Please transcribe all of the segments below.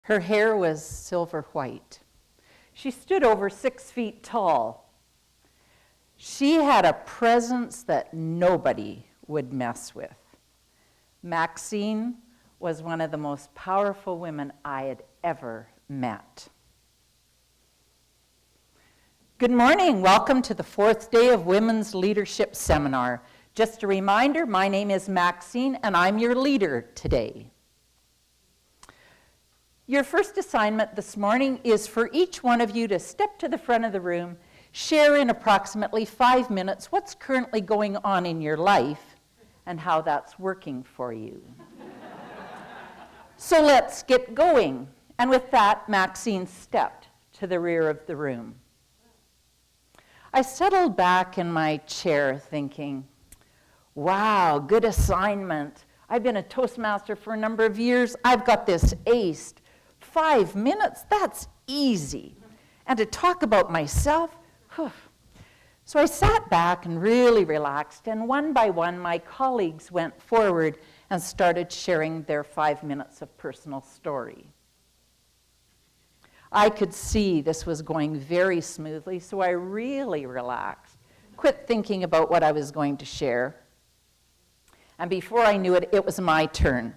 Her hair was silver white. She stood over 6 feet tall. She had a presence that nobody would mess with. Maxine was one of the most powerful women I had ever met. Good morning. Welcome to the 4th day of Women's Leadership Seminar. Just a reminder, my name is Maxine, and I'm your leader today. Your first assignment this morning is for each one of you to step to the front of the room, share in approximately 5 minutes what's currently going on in your life and how that's working for you. So let's get going. And with that, Maxine stepped to the rear of the room. I settled back in my chair thinking, wow, good assignment. I've been a Toastmaster for a number of years. I've got this aced. 5 minutes, that's easy. And to talk about myself, whew. So I sat back and really relaxed, and one by one, my colleagues went forward and started sharing their 5 minutes of personal story. I could see this was going very smoothly, so I really relaxed, quit thinking about what I was going to share. And before I knew it, it was my turn.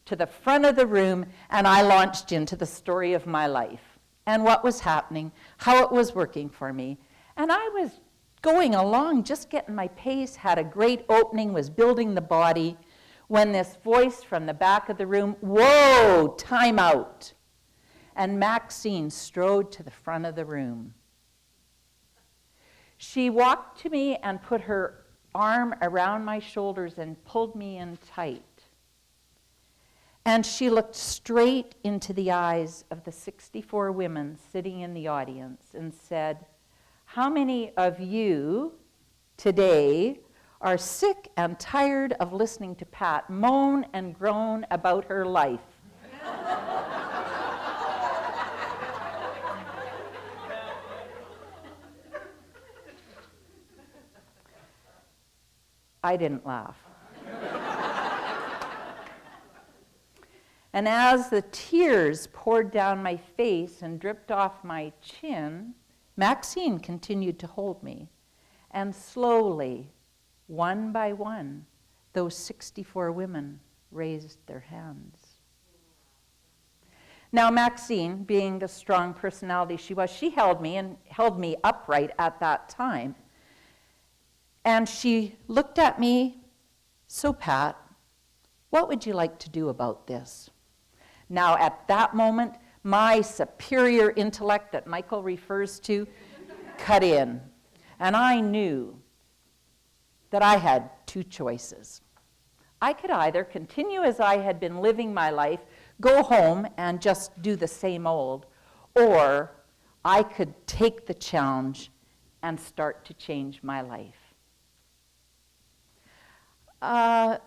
To the front of the room, and I launched into the story of my life and what was happening, how it was working for me. And I was going along, just getting my pace, had a great opening, was building the body, when this voice from the back of the room, whoa, time out. And Maxine strode to the front of the room. She walked to me and put her arm around my shoulders and pulled me in tight. And she looked straight into the eyes of the 64 women sitting in the audience and said, how many of you today are sick and tired of listening to Pat moan and groan about her life? I didn't laugh. And as the tears poured down my face and dripped off my chin, Maxine continued to hold me. And slowly, one by one, those 64 women raised their hands. Now, Maxine, being the strong personality she was, she held me and held me upright at that time. And she looked at me, so Pat, what would you like to do about this? Now, at that moment, my superior intellect that Michael refers to cut in. And I knew that I had two choices. I could either continue as I had been living my life, go home and just do the same old, or I could take the challenge and start to change my life. I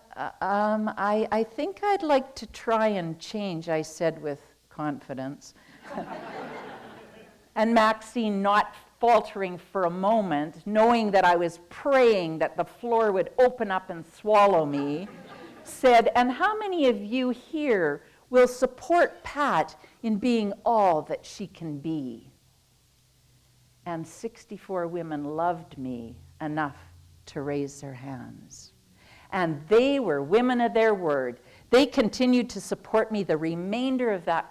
think I'd like to try and change, I said with confidence. And Maxine, not faltering for a moment, knowing that I was praying that the floor would open up and swallow me, said, and how many of you here will support Pat in being all that she can be? And 64 women loved me enough to raise their hands. And they were women of their word. They continued to support me the remainder of that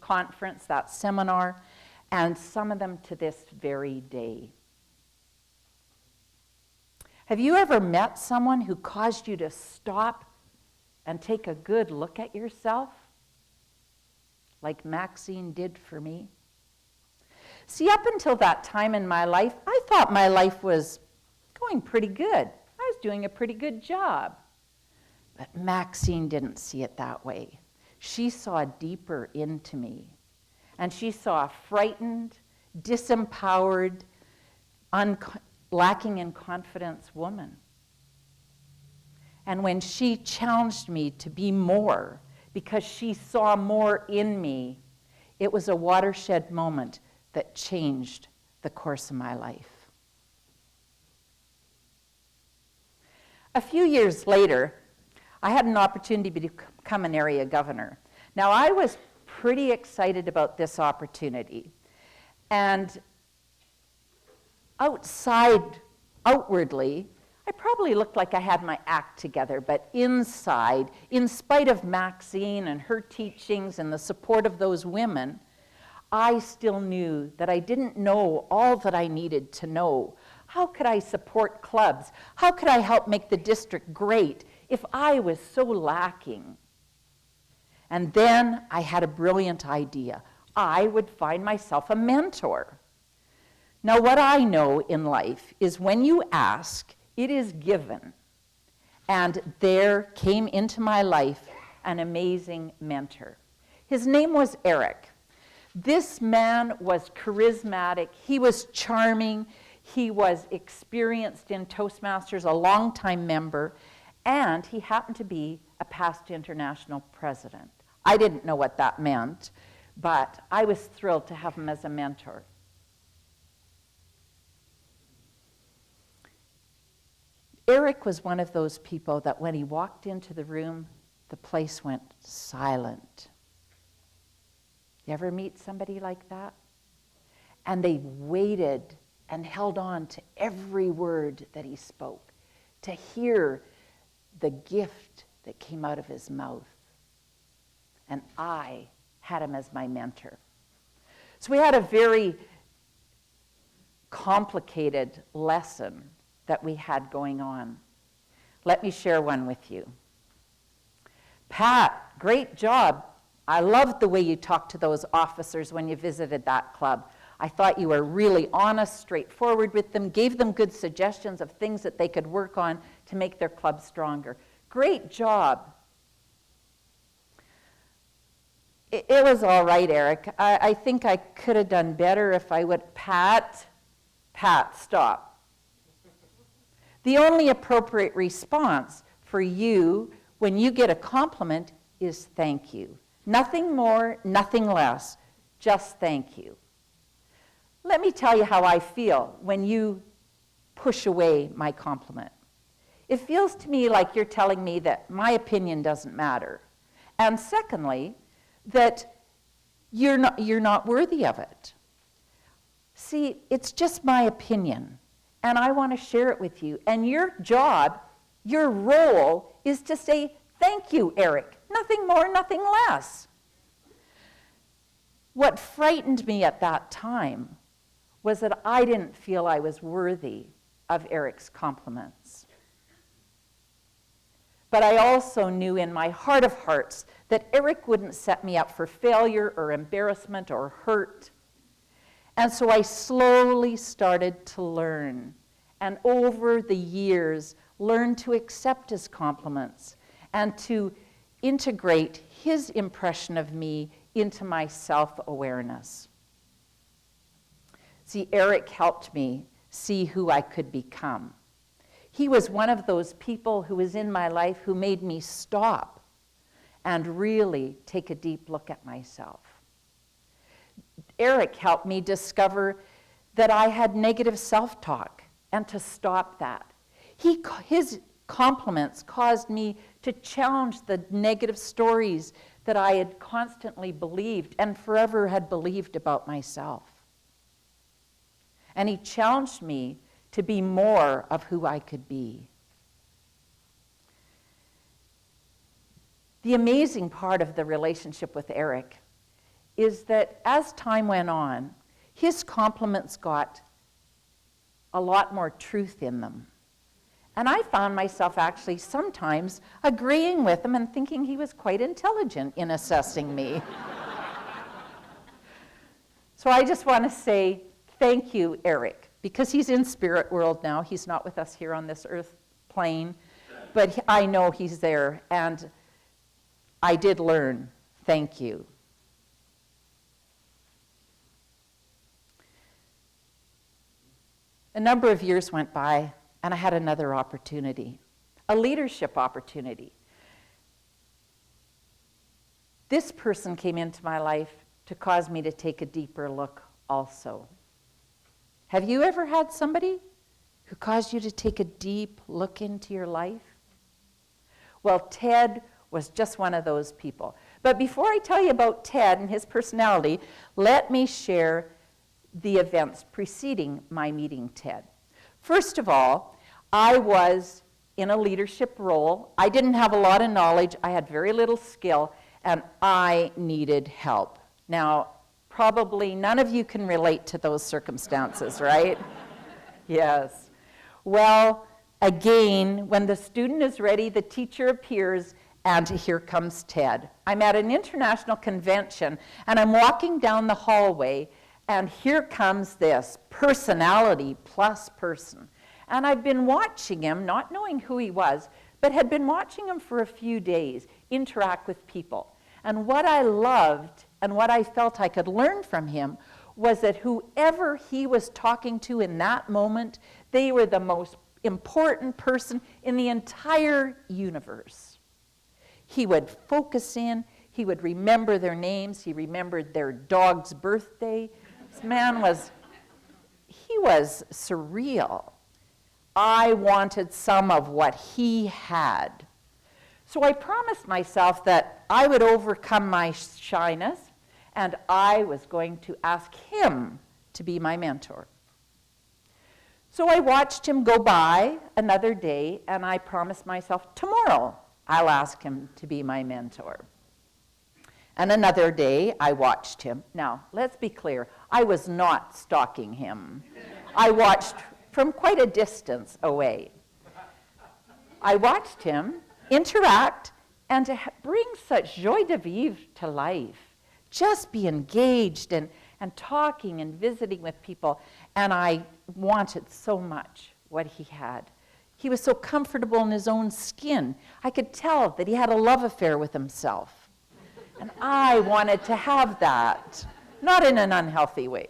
conference, that seminar, and some of them to this very day. Have you ever met someone who caused you to stop and take a good look at yourself? Like Maxine did for me? See, up until that time in my life, I thought my life was going pretty good. I was doing a pretty good job. But Maxine didn't see it that way. She saw deeper into me. And she saw a frightened, disempowered, lacking in confidence woman. And when she challenged me to be more, because she saw more in me, it was a watershed moment that changed the course of my life. A few years later, I had an opportunity to become an area governor. Now, I was pretty excited about this opportunity. And outwardly, I probably looked like I had my act together, but inside, in spite of Maxine and her teachings and the support of those women, I still knew that I didn't know all that I needed to know. How could I support clubs? How could I help make the district great if I was so lacking? And then I had a brilliant idea. I would find myself a mentor. Now, what I know in life is when you ask, it is given. And there came into my life an amazing mentor. His name was Eric. This man was charismatic. He was charming. He was experienced in Toastmasters, a longtime member, and he happened to be a past international president. I didn't know what that meant, but I was thrilled to have him as a mentor. Eric was one of those people that when he walked into the room, the place went silent. You ever meet somebody like that? And they waited and held on to every word that he spoke, to hear the gift that came out of his mouth. And I had him as my mentor. So we had a very complicated lesson that we had going on. Let me share one with you. Pat, great job. I loved the way you talked to those officers when you visited that club. I thought you were really honest, straightforward with them, gave them good suggestions of things that they could work on to make their club stronger. Great job. It was all right, Eric. I think I could have done better if I would. Pat, stop. The only appropriate response for you when you get a compliment is thank you. Nothing more, nothing less, just thank you. Let me tell you how I feel when you push away my compliment. It feels to me like you're telling me that my opinion doesn't matter. And secondly, that you're not worthy of it. See, it's just my opinion, and I want to share it with you. And your job, your role, is to say, thank you, Eric. Nothing more, nothing less. What frightened me at that time was that I didn't feel I was worthy of Eric's compliments. But I also knew in my heart of hearts that Eric wouldn't set me up for failure or embarrassment or hurt. And so I slowly started to learn, and over the years, learned to accept his compliments and to integrate his impression of me into my self-awareness. See, Eric helped me see who I could become. He was one of those people who was in my life who made me stop and really take a deep look at myself. Eric helped me discover that I had negative self-talk and to stop that. His compliments caused me to challenge the negative stories that I had constantly believed and forever had believed about myself. And he challenged me to be more of who I could be. The amazing part of the relationship with Eric is that as time went on, his compliments got a lot more truth in them. And I found myself actually sometimes agreeing with him and thinking he was quite intelligent in assessing me. So I just want to say thank you, Eric, because he's in spirit world now. He's not with us here on this earth plane, but I know he's there, and I did learn. Thank you. A number of years went by, and I had another opportunity, a leadership opportunity. This person came into my life to cause me to take a deeper look also. Have you ever had somebody who caused you to take a deep look into your life? Well, Ted was just one of those people. But before I tell you about Ted and his personality, let me share the events preceding my meeting Ted. First of all, I was in a leadership role. I didn't have a lot of knowledge. I had very little skill, and I needed help. Now, probably none of you can relate to those circumstances, right? Yes. Well, again, when the student is ready, the teacher appears, and here comes Ted. I'm at an international convention, and I'm walking down the hallway, and here comes this personality plus person. And I've been watching him, not knowing who he was, but had been watching him for a few days interact with people. And what I loved and what I felt I could learn from him was that whoever he was talking to in that moment, they were the most important person in the entire universe. He would focus in, he would remember their names, he remembered their dog's birthday. This man was surreal. I wanted some of what he had. So I promised myself that I would overcome my shyness, and I was going to ask him to be my mentor. So I watched him go by another day, and I promised myself, tomorrow I'll ask him to be my mentor. And another day, I watched him. Now, let's be clear, I was not stalking him. I watched from quite a distance away. I watched him interact and to bring such joie de vivre to life. Just be engaged and talking and visiting with people. And I wanted so much what he had. He was so comfortable in his own skin. I could tell that he had a love affair with himself. And I wanted to have that, not in an unhealthy way.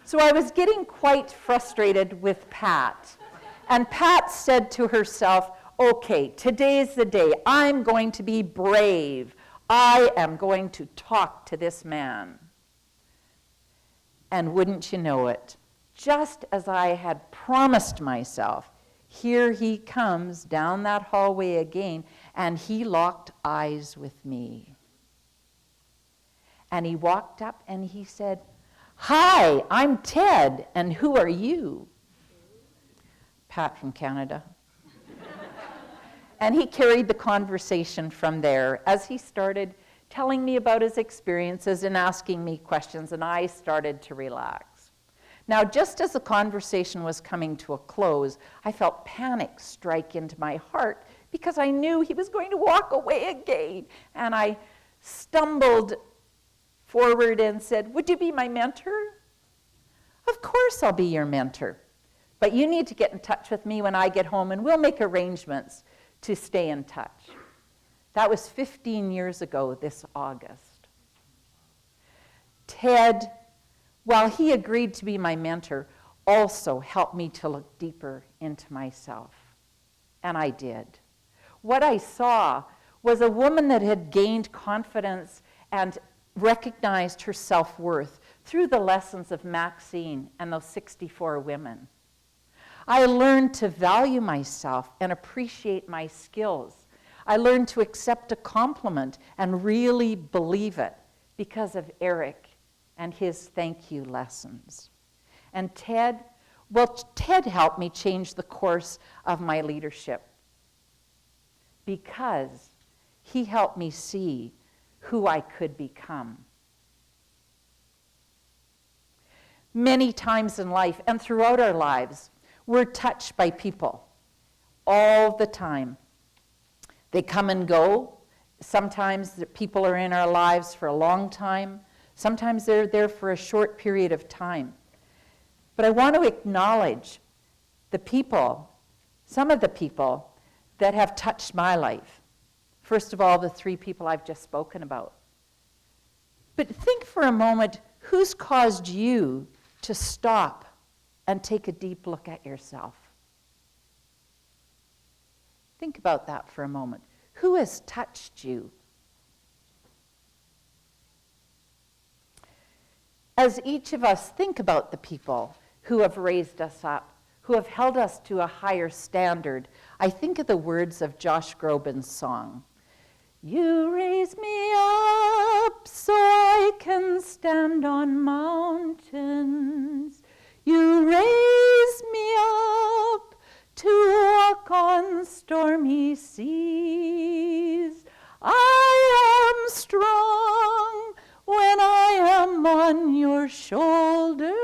So I was getting quite frustrated with Pat. And Pat said to herself, okay, today's the day. I'm going to be brave. I am going to talk to this man. And wouldn't you know it, just as I had promised myself, here he comes down that hallway again, and he locked eyes with me. And he walked up and he said, hi, I'm Ted, and who are you? Pat from Canada. And he carried the conversation from there as he started telling me about his experiences and asking me questions, and I started to relax. Now, just as the conversation was coming to a close, I felt panic strike into my heart because I knew he was going to walk away again. And I stumbled forward and said, would you be my mentor? Of course I'll be your mentor. But you need to get in touch with me when I get home, and we'll make arrangements to stay in touch. That was 15 years ago this August. Ted, while he agreed to be my mentor, also helped me to look deeper into myself. And I did. What I saw was a woman that had gained confidence and recognized her self-worth through the lessons of Maxine and those 64 women. I learned to value myself and appreciate my skills. I learned to accept a compliment and really believe it because of Eric and his thank you lessons. And Ted helped me change the course of my leadership because he helped me see who I could become. Many times in life and throughout our lives, we're touched by people all the time. They come and go. Sometimes the people are in our lives for a long time. Sometimes they're there for a short period of time. But I want to acknowledge the people, some of the people that have touched my life. First of all, the 3 people I've just spoken about. But think for a moment, who's caused you to stop and take a deep look at yourself? Think about that for a moment. Who has touched you? As each of us think about the people who have raised us up, who have held us to a higher standard. I think of the words of Josh Groban's song. You raise me up so I can stand on mountains. You raise me up to walk on stormy seas. I am strong when I am on your shoulders.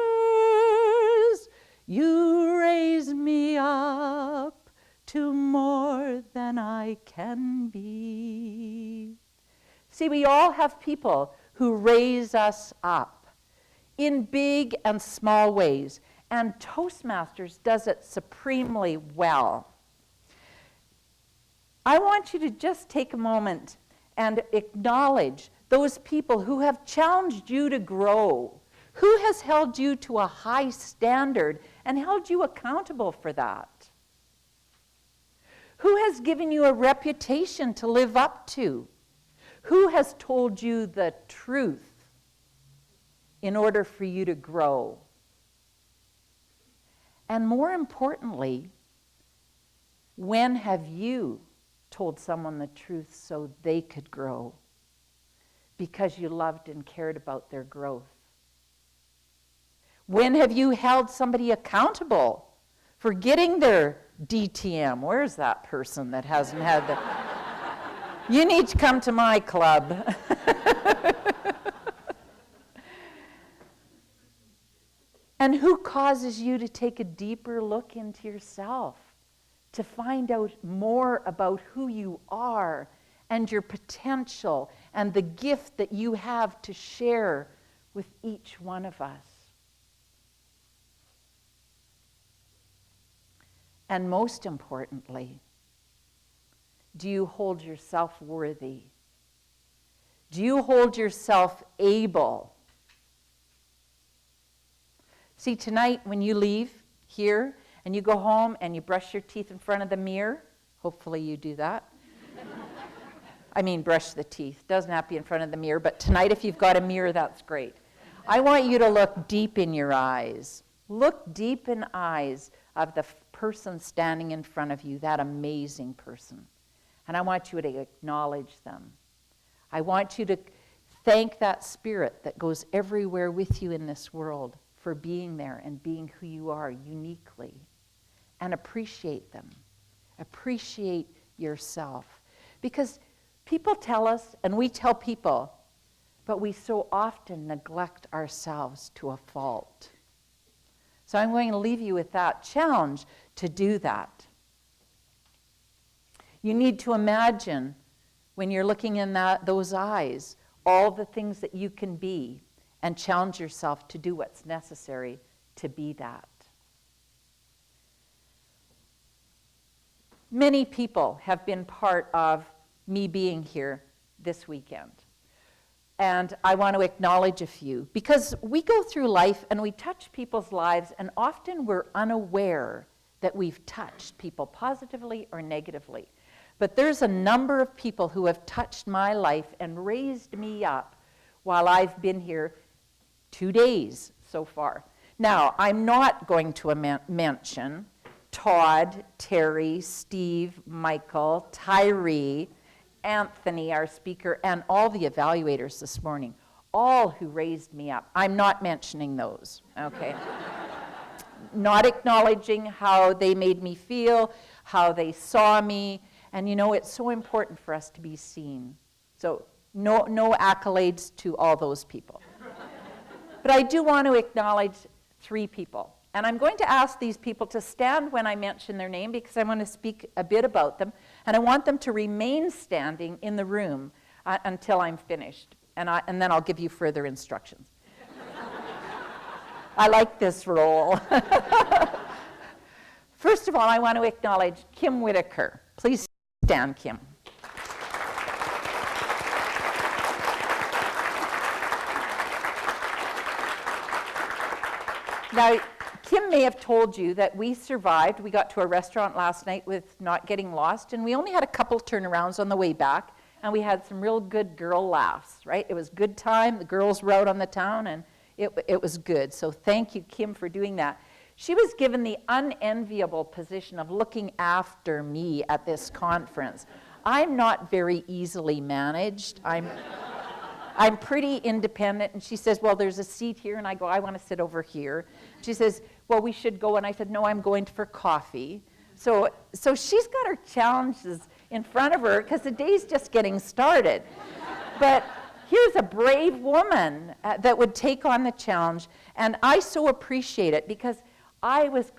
You raise me up to more than I can be. See, we all have people who raise us up in big and small ways, and Toastmasters does it supremely well. I want you to just take a moment and acknowledge those people who have challenged you to grow, who has held you to a high standard and held you accountable for that, who has given you a reputation to live up to, who has told you the truth in order for you to grow. And more importantly, when have you told someone the truth so they could grow because you loved and cared about their growth? When have you held somebody accountable for getting their DTM? Where's that person that hasn't had the... You need to come to my club. And who causes you to take a deeper look into yourself, to find out more about who you are and your potential and the gift that you have to share with each one of us? And most importantly, do you hold yourself worthy? Do you hold yourself able? See, tonight when you leave here and you go home and you brush your teeth in front of the mirror, hopefully you do that. I mean, brush the teeth. Doesn't have to be in front of the mirror, but tonight if you've got a mirror, that's great. I want you to look deep in your eyes. Look deep in the eyes of the person standing in front of you, that amazing person. And I want you to acknowledge them. I want you to thank that spirit that goes everywhere with you in this world for being there and being who you are uniquely. And appreciate them. Appreciate yourself. Because people tell us, and we tell people, but we so often neglect ourselves to a fault. So I'm going to leave you with that challenge to do that. You need to imagine, when you're looking in those eyes, all the things that you can be, and challenge yourself to do what's necessary to be that. Many people have been part of me being here this weekend. And I want to acknowledge a few, because we go through life and we touch people's lives, and often we're unaware that we've touched people positively or negatively. But there's a number of people who have touched my life and raised me up while I've been here 2 days so far. Now, I'm not going to mention Todd, Terry, Steve, Michael, Tyree, Anthony, our speaker, and all the evaluators this morning, all who raised me up. I'm not mentioning those, okay? Not acknowledging how they made me feel, how they saw me, and you know, it's so important for us to be seen. So no accolades to all those people. But I do want to acknowledge 3 people. And I'm going to ask these people to stand when I mention their name, because I want to speak a bit about them. And I want them to remain standing in the room until I'm finished. And then I'll give you further instructions. I like this role. First of all, I want to acknowledge Kim Whitaker. Please stand, Kim. Now, Kim may have told you that we survived. We got to a restaurant last night with not getting lost, and we only had a couple turnarounds on the way back, and we had some real good girl laughs, right? It was good time. The girls were out on the town, and it was good. So thank you, Kim, for doing that. She was given the unenviable position of looking after me at this conference. I'm not very easily managed. I'm pretty independent, and she says, well, there's a seat here, and I go, I want to sit over here. She says, well, we should go, and I said, no, I'm going for coffee. So she's got her challenges in front of her, because the day's just getting started. But here's a brave woman that would take on the challenge, and I so appreciate it, because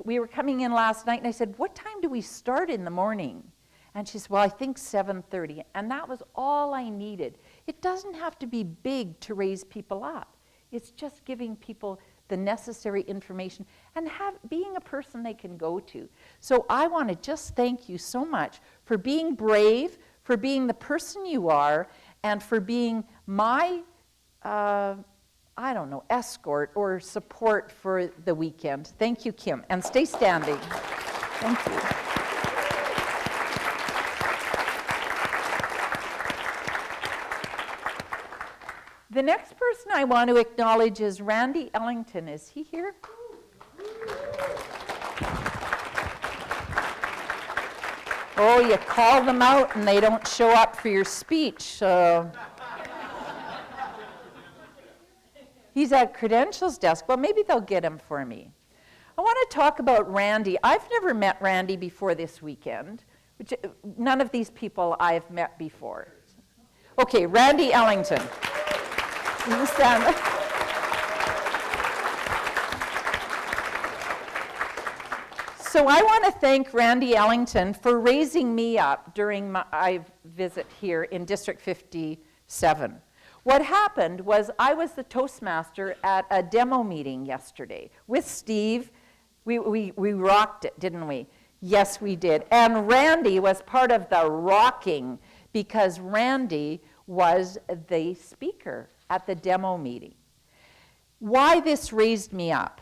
we were coming in last night, and I said, what time do we start in the morning? And she said, well, I think 7:30, and that was all I needed. It doesn't have to be big to raise people up. It's just giving people the necessary information and being a person they can go to. So I want to just thank you so much for being brave, for being the person you are, and for being my escort or support for the weekend. Thank you, Kim. And stay standing. Thank you. The next person I want to acknowledge is Randy Ellington. Is he here? Oh, you call them out and they don't show up for your speech. He's at credentials desk. Well, maybe they'll get him for me. I want to talk about Randy. I've never met Randy before this weekend. None of these people I've met before. Okay, Randy Ellington. You stand. So I want to thank Randy Ellington for raising me up during my visit here in District 57. What happened was I was the Toastmaster at a demo meeting yesterday with Steve. We rocked it, didn't we? Yes, we did. And Randy was part of the rocking because Randy was the speaker at the demo meeting. Why this raised me up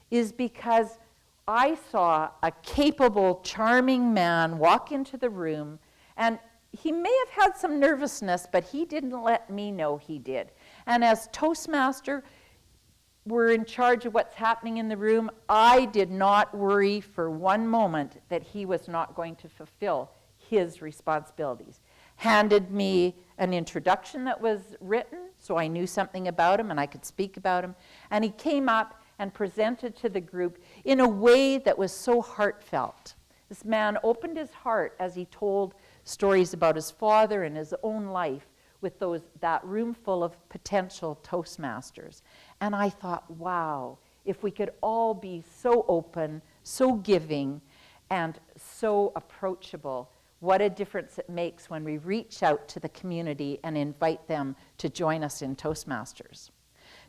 is because I saw a capable, charming man walk into the room, and he may have had some nervousness, but he didn't let me know he did. And as Toastmaster, we're in charge of what's happening in the room. I did not worry for one moment that he was not going to fulfill his responsibilities. Handed me an introduction that was written, so I knew something about him and I could speak about him. And he came up and presented to the group in a way that was so heartfelt. This man opened his heart as he told stories about his father and his own life with that room full of potential Toastmasters. And I thought, wow, if we could all be so open, so giving, and so approachable, what a difference it makes when we reach out to the community and invite them to join us in Toastmasters.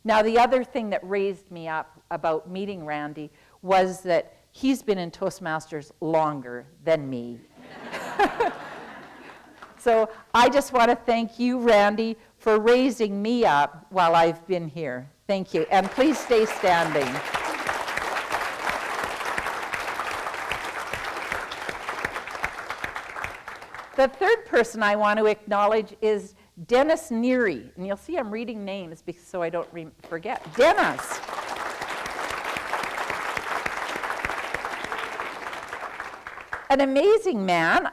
Now, the other thing that raised me up about meeting Randy was that he's been in Toastmasters longer than me. So I just want to thank you, Randy, for raising me up while I've been here. Thank you. And please stay standing. The third person I want to acknowledge is Dennis Neary. And you'll see I'm reading names so I don't forget. Dennis. An amazing man.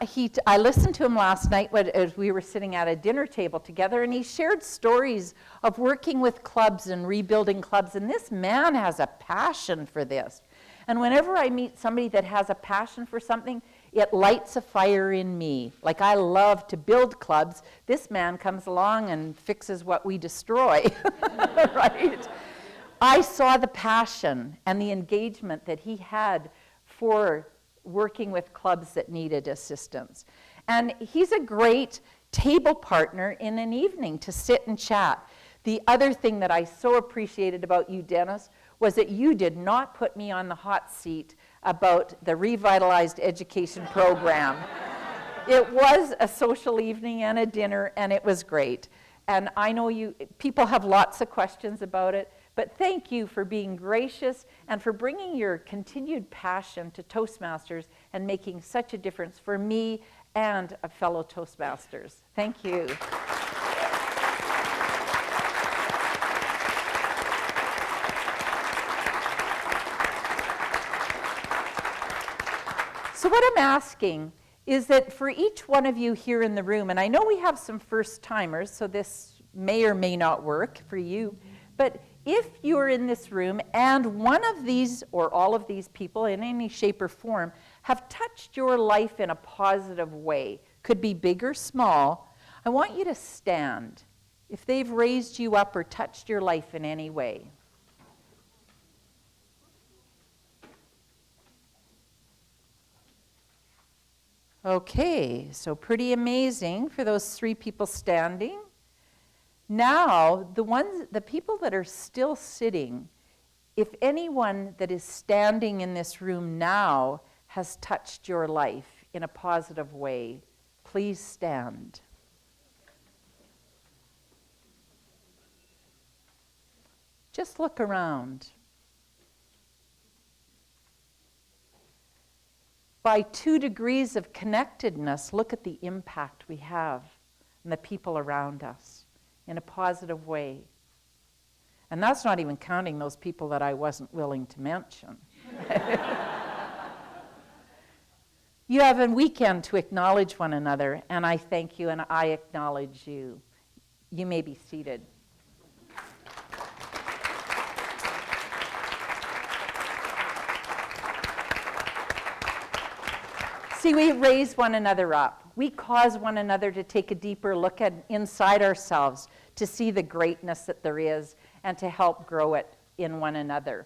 I listened to him last night as we were sitting at a dinner table together, and he shared stories of working with clubs and rebuilding clubs, and this man has a passion for this. And whenever I meet somebody that has a passion for something, it lights a fire in me. Like I love to build clubs. This man comes along and fixes what we destroy, right? I saw the passion and the engagement that he had for working with clubs that needed assistance. And he's a great table partner in an evening to sit and chat. The other thing that I so appreciated about you, Dennis, was that you did not put me on the hot seat about the revitalized education program. It was a social evening and a dinner, and it was great. And I know people have lots of questions about it, but thank you for being gracious and for bringing your continued passion to Toastmasters and making such a difference for me and fellow Toastmasters. Thank you. So what I'm asking is that for each one of you here in the room, and I know we have some first-timers, so this may or may not work for you, but if you're in this room and one of these or all of these people in any shape or form have touched your life in a positive way, could be big or small, I want you to stand if they've raised you up or touched your life in any way. Okay, so pretty amazing for those 3 people standing. Now, the people that are still sitting, if anyone that is standing in this room now has touched your life in a positive way, please stand. Just look around. By 2 degrees of connectedness, look at the impact we have on the people around us in a positive way. And that's not even counting those people that I wasn't willing to mention. You have a weekend to acknowledge one another, and I thank you and I acknowledge you. You may be seated. See, we raise one another up. We cause one another to take a deeper look at inside ourselves to see the greatness that there is and to help grow it in one another.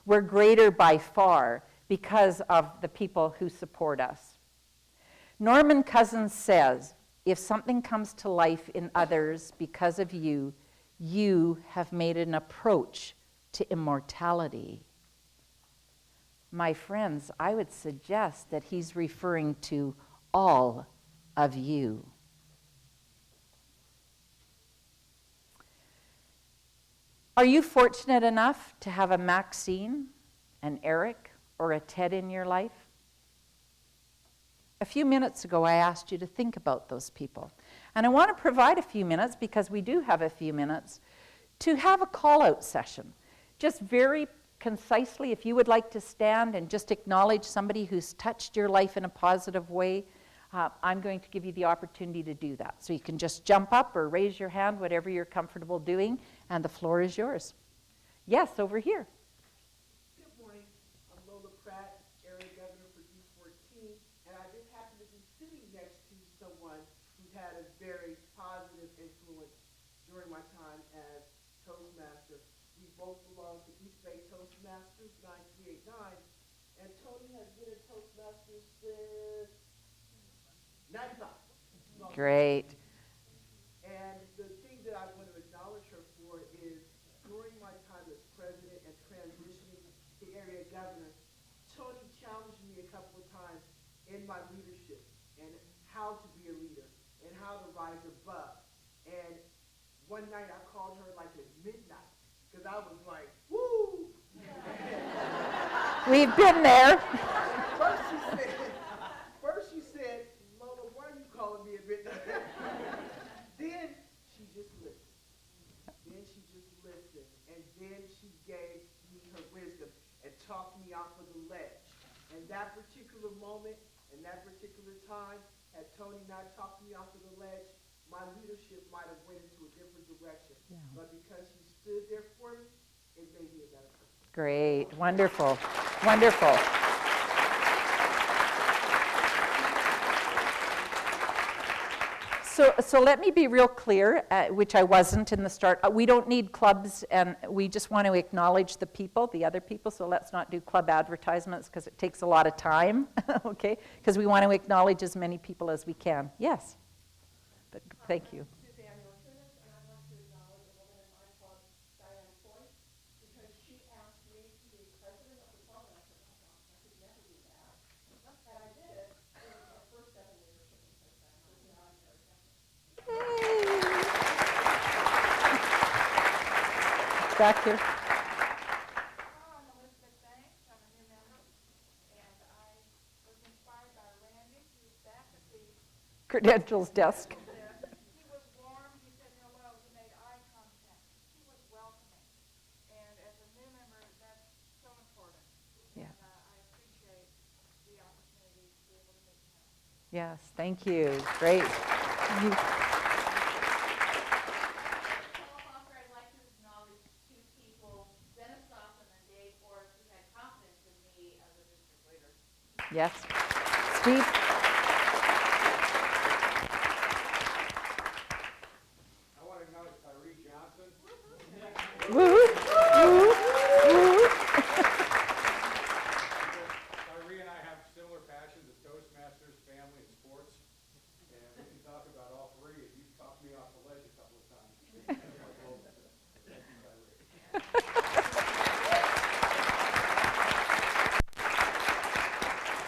We're greater by far because of the people who support us. Norman Cousins says, if something comes to life in others because of you, you have made an approach to immortality. My friends, I would suggest that he's referring to all of you. Are you fortunate enough to have a Maxine, an Eric, or a Ted in your life? A few minutes ago, I asked you to think about those people. And I want to provide a few minutes, because we do have a few minutes, to have a call-out session. Just very concisely, if you would like to stand and just acknowledge somebody who's touched your life in a positive way, I'm going to give you the opportunity to do that. So you can just jump up or raise your hand, whatever you're comfortable doing, and the floor is yours. Yes, over here. Good morning. I'm Lola Pratt, area governor for D14, and I just happen to be sitting next to someone who's had a very positive influence during my time as Toastmaster. We both belong to East Bay Toastmasters 9389, and Tony has been a Toastmaster since 95. Great. And the thing that I want to acknowledge her for is during my time as president and transitioning to area governor, Tony challenged me a couple of times in my leadership and how to be a leader and how to rise above. And one night I called her like at midnight because I was like, woo! We've been there. First she said, Lola, why are you calling me at midnight? Then she just listened. And then she gave me her wisdom and talked me off of the ledge. And that particular moment and that particular time, had Tony not talked me off of the ledge, my leadership might have went into a different direction. Yeah. But because she stood there for me, it made me a better person. Great. Wonderful. Wonderful. So let me be real clear, which I wasn't in the start. We don't need clubs, and we just want to acknowledge the people, the other people, so let's not do club advertisements because it takes a lot of time, okay? Because we want to acknowledge as many people as we can. Yes? But thank you. Back here. I'm Elizabeth Banks. I'm a new member, and I was inspired by Randy, who's back at the Credentials desk. He was warm. He said hello. He made eye contact. He was welcoming. And as a new member, that's so important. Yeah. And I appreciate the opportunity to Yes, thank you. Great. You- Also, I'd like to acknowledge two people, Dennis Dawson and Dave Orr, who had confidence in me as a district leader. Yes. Steve? I want to acknowledge Tyree Johnson. Woo! Woo! Woo! Tyree and I have similar passions of Toastmasters, family, and sports. And we can talk about all three. You've talked me off the ledge a couple of times. Thank you,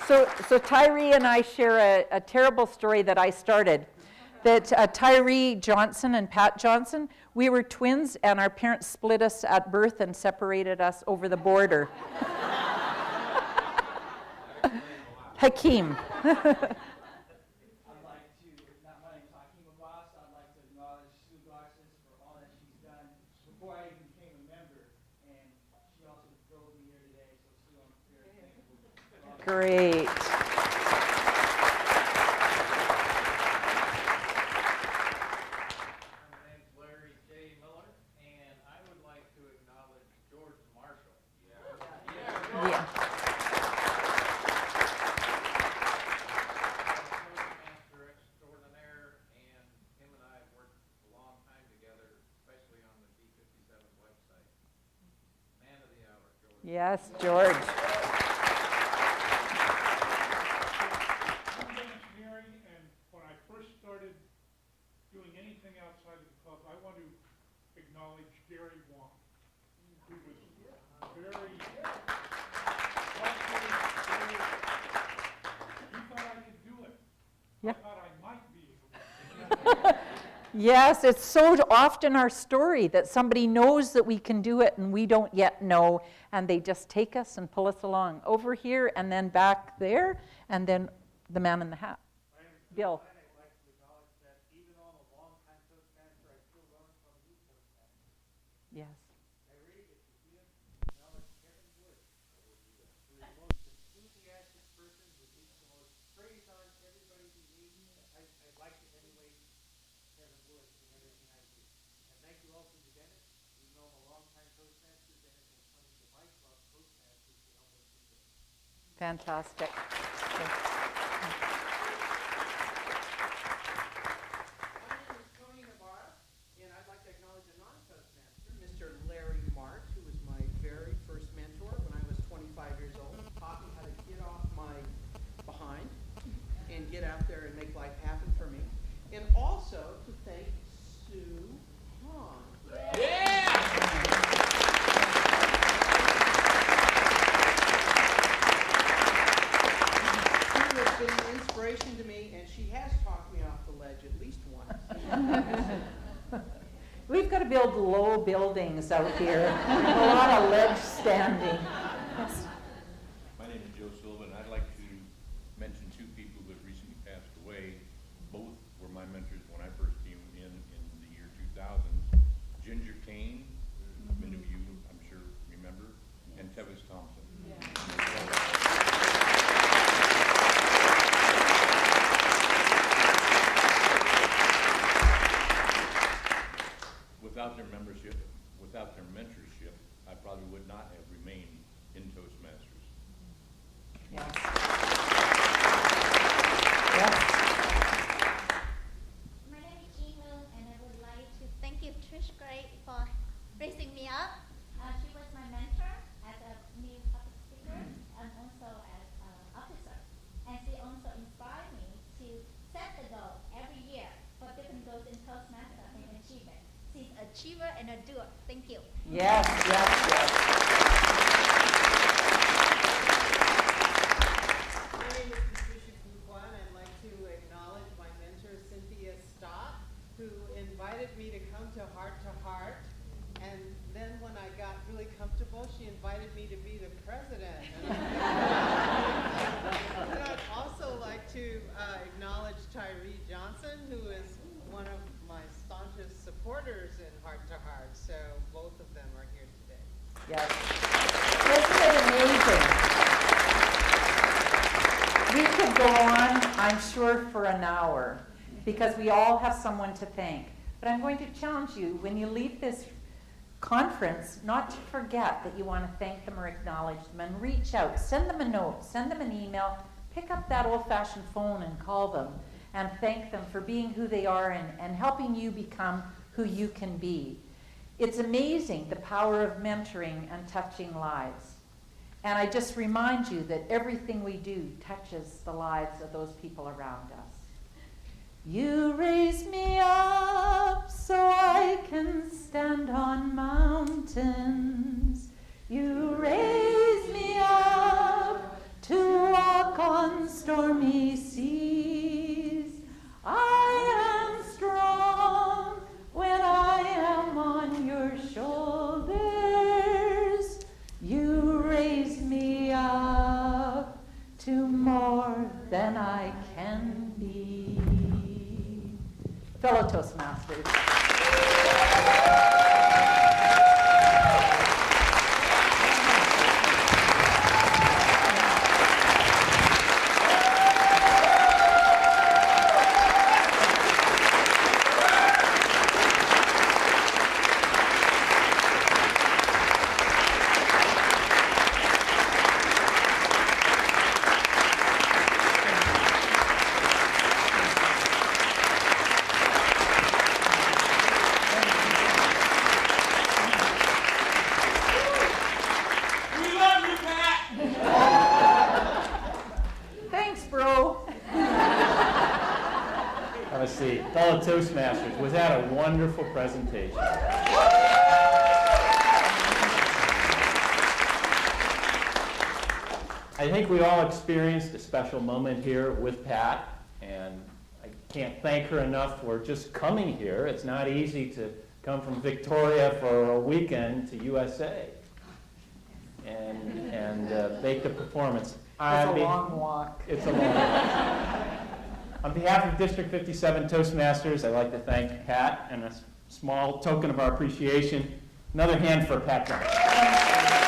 Tyree. So Tyree and I share a terrible story that I started. That Tyree Johnson and Pat Johnson, we were twins, and our parents split us at birth and separated us over the border. Hakeem. I'd like to, not my name's Hakeem Abbas, I'd like to acknowledge Sue Garces for all that she's done before I even became a member, and she also drove me here today, so Sue, I'm very thankful for all that. Great. My name's Larry J. Miller, and I would like to acknowledge George Marshall. Yeah. Toastmaster extraordinaire, and him and I have worked a long time together, especially on the D57 website. Man of the hour, George. Yes, George. I'm in engineering, and when I first started doing anything outside of the club, I want to acknowledge Gary Wong, who was very thoughtful, very, he thought I could do it. Yeah. I thought I might be able to. Yes, it's so often our story that somebody knows that we can do it and we don't yet know, and they just take us and pull us along over here and then back there, and then the man in the hat. Bill. I'd like to acknowledge that even on a long-time Toastmaster, I still learn from you Toastmasters. Yes. Tyree, if you see him, acknowledge Kevin Wood, who is the most enthusiastic person, who needs the most praise on everybody he meets. I'd like to emulate Kevin Wood in everything I do. And thank you also to Dennis. We know him a long time Toastmaster. Dennis has come to my club, Toastmasters, to help us do this. Fantastic. My name is Tony Navarre, and I'd like to acknowledge a non-Toastmaster, Mr. Larry Mart, who was my very first mentor when I was 25 years old. Taught me how to get off my behind and get out there and make life happen for me. And also to thank Sue Hahn. She has been an inspiration to me, and she has talked me off the ledge at least once. We've got to build low buildings out here. A lot of ledge standing. My name is Joe Sullivan. I'd like to mention two people who have recently passed away. Both were my mentors when I first came in the year 2000. Ginger Kane, many of you, I'm sure, remember, and Tevis Thompson. Without their membership, without their mentorship, I probably would not have remained in Toastmasters. Yes. Yes. My name is Jean Moon, and I would like to thank you, Trich, for raising me up. She was my mentor as a new public speaker and also as an officer. And she also inspired me to set the goal every year for different goals in Toastmasters and achieve it. She's an achiever and a doer. Thank you. Yes, yes, yes. My name is Patricia. I'd like to acknowledge my mentor, Cynthia Stott, who invited me to come to Heart, and then when I got really comfortable, she invited me to be the president. And I'd also like to acknowledge Tyree Johnson, who is one of my staunchest supporters in Heart to Heart. So both of them are here today. Yes. Isn't it amazing? We could go on, I'm sure, for an hour, because we all have someone to thank. But I'm going to challenge you, when you leave this conference, not to forget that you want to thank them or acknowledge them, and reach out, send them a note, send them an email, pick up that old-fashioned phone and call them, and thank them for being who they are and helping you become who you can be. It's amazing the power of mentoring and touching lives. And I just remind you that everything we do touches the lives of those people around us. You raise me up so I can stand on mountains. You raise me up to walk on stormy seas. I am strong when I am on your shoulders. You raise me up to more than I can be. Fellow Toastmasters. Fellow Toastmasters, was that a wonderful presentation? I think we all experienced a special moment here with Pat, and I can't thank her enough for just coming here. It's not easy to come from Victoria for a weekend to USA and make the performance. It's a long walk. It's a long walk. On behalf of District 57 Toastmasters, I'd like to thank Pat, and a small token of our appreciation, another hand for Pat Johnson.